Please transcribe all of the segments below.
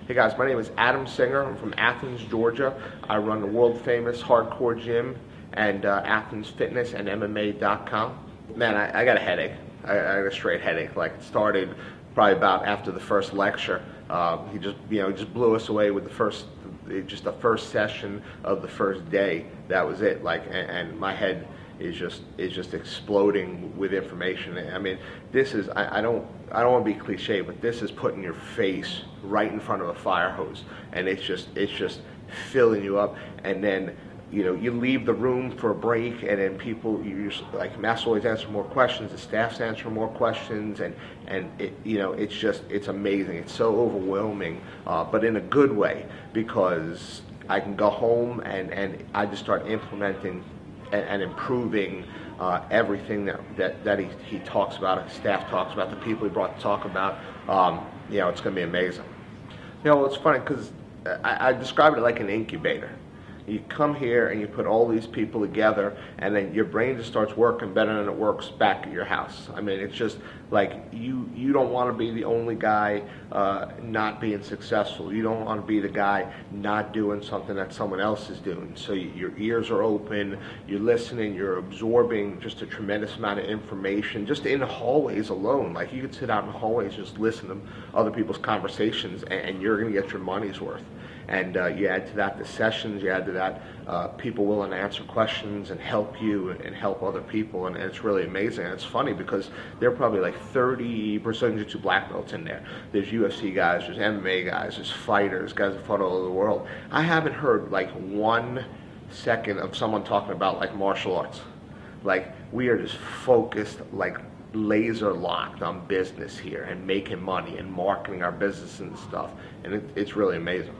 Hey guys, my name is Adam Singer. I'm from Athens, Georgia. I run the world famous hardcore gym and Athens Fitness and MMA.com. Man, I got a headache. I got a straight headache. Like, it started probably about after the first lecture. He just blew us away with the first session of the first day. That was it. Like, and my head is just exploding with information. I mean, this is, I don't want to be cliche, but this is putting your face right in front of a fire hose, and it's just filling you up. And then, you know, you leave the room for a break, and then like Master Lloyd's answer more questions, the staff's answer more questions, and it's amazing. It's so overwhelming, but in a good way, because I can go home and I just start implementing and improving everything that he talks about, his staff talks about, the people he brought to talk about. It's going to be amazing. It's funny because I describe it like an incubator. You come here and you put all these people together, and then your brain just starts working better than it works back at your house. I mean, it's just like you don't want to be the only guy not being successful. You don't want to be the guy not doing something that someone else is doing. So your ears are open, you're listening, you're absorbing just a tremendous amount of information just in the hallways alone. Like, you could sit out in the hallways, just listen to other people's conversations, and you're going to get your money's worth. And you add to that the sessions, you add to that people willing to answer questions and help you and help other people, and it's really amazing. And it's funny because there are probably like 30 Brazilian Jiu-Jitsu black belts in there. There's UFC guys, there's MMA guys, there's fighters, guys that fought all over the world. I haven't heard like 1 second of someone talking about like martial arts. Like, we are just focused, like laser locked on business here and making money and marketing our business and stuff, and it's really amazing.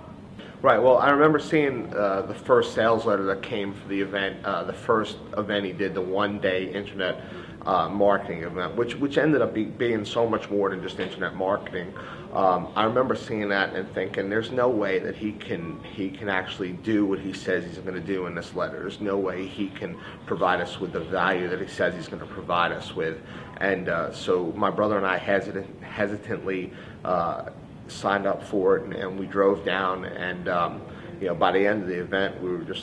Right, well, I remember seeing the first sales letter that came for the event, the first event he did, the one-day internet marketing event, which ended up being so much more than just internet marketing. I remember seeing that and thinking, there's no way that he can actually do what he says he's going to do in this letter. There's no way he can provide us with the value that he says he's going to provide us with. And so my brother and I hesitantly signed up for it, and we drove down, and by the end of the event,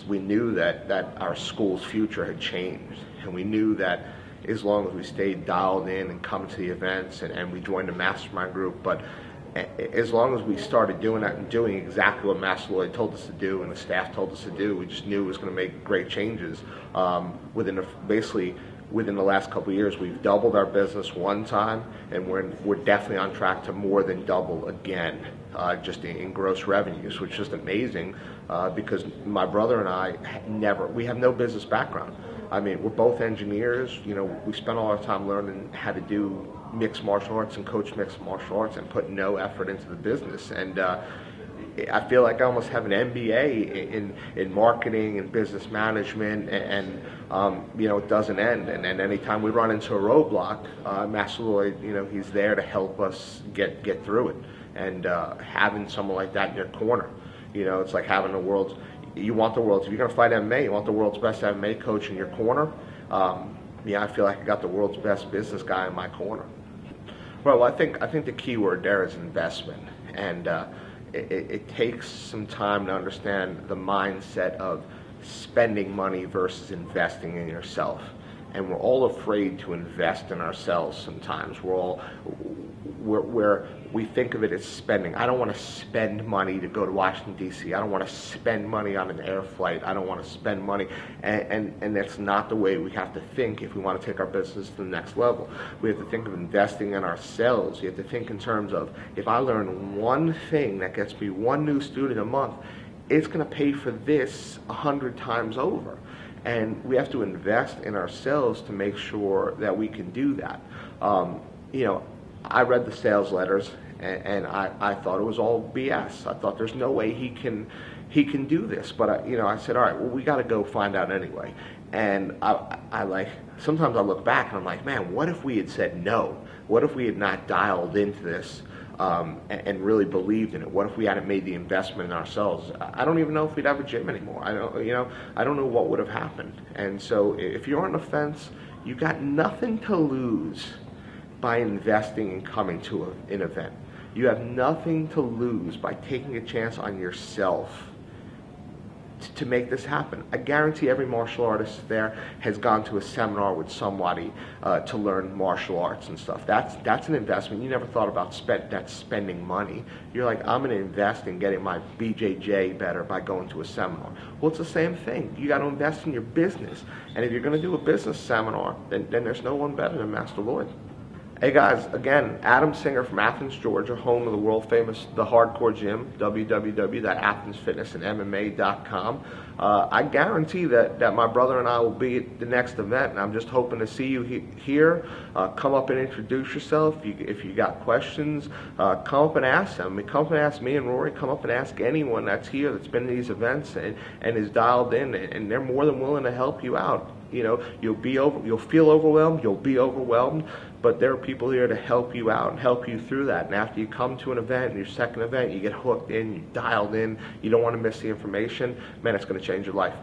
we knew that our school's future had changed, and we knew that as long as we stayed dialed in and come to the events, and we joined a mastermind group, but as long as we started doing that and doing exactly what Master Lloyd told us to do and the staff told us to do, we just knew it was going to make great changes. Within the last couple of years, we've doubled our business one time, and we're definitely on track to more than double again, just in gross revenues, which is just amazing, because my brother and I we have no business background. I mean, we're both engineers. We spent all our time learning how to do mixed martial arts and coach mixed martial arts and put no effort into the business. And I feel like I almost have an MBA in marketing and business management, and it doesn't end. And anytime we run into a roadblock, Master Lloyd, he's there to help us get through it. And having someone like that in your corner, it's like having if you're going to fight MMA, you want the world's best MMA coach in your corner. I feel like I got the world's best business guy in my corner. Well, I think the key word there is investment, and it takes some time to understand the mindset of spending money versus investing in yourself. And we're all afraid to invest in ourselves sometimes. We think of it as spending. I don't want to spend money to go to Washington, D.C. I don't want to spend money on an air flight. I don't want to spend money. And that's not the way we have to think if we want to take our business to the next level. We have to think of investing in ourselves. You have to think in terms of, if I learn one thing that gets me one new student a month, it's going to pay for this 100 times over. And we have to invest in ourselves to make sure that we can do that. I read the sales letters, and I thought it was all BS. I thought there's no way he can do this. But I said, all right, well, we got to go find out anyway. And sometimes I look back and I'm like, man, what if we had said no? What if we had not dialed into this and really believed in it? What if we hadn't made the investment in ourselves? I don't even know if we'd have a gym anymore. I don't know what would have happened. And so if you're on the fence, you have got nothing to lose by investing and coming to an event. You have nothing to lose by taking a chance on yourself to make this happen. I guarantee every martial artist there has gone to a seminar with somebody to learn martial arts and stuff. That's an investment. You never thought about spending money. You're like, I'm going to invest in getting my BJJ better by going to a seminar. Well, it's the same thing. You got to invest in your business. And if you're going to do a business seminar, then there's no one better than Master Lloyd. Hey guys, again, Adam Singer from Athens, Georgia, home of the world famous The Hardcore Gym, www.athensfitnessandmma.com. I guarantee that my brother and I will be at the next event, and I'm just hoping to see you here. Come up and introduce yourself. If you got questions, come up and ask them. I mean, come up and ask me and Rory. Come up and ask anyone that's here, that's been to these events and is dialed in, and they're more than willing to help you out. You know, you'll feel overwhelmed, you'll be overwhelmed, but there are people here to help you out and help you through that. And after you come to an event, your second event, you get hooked in, you're dialed in, you don't want to miss the information, man, it's going to change your life.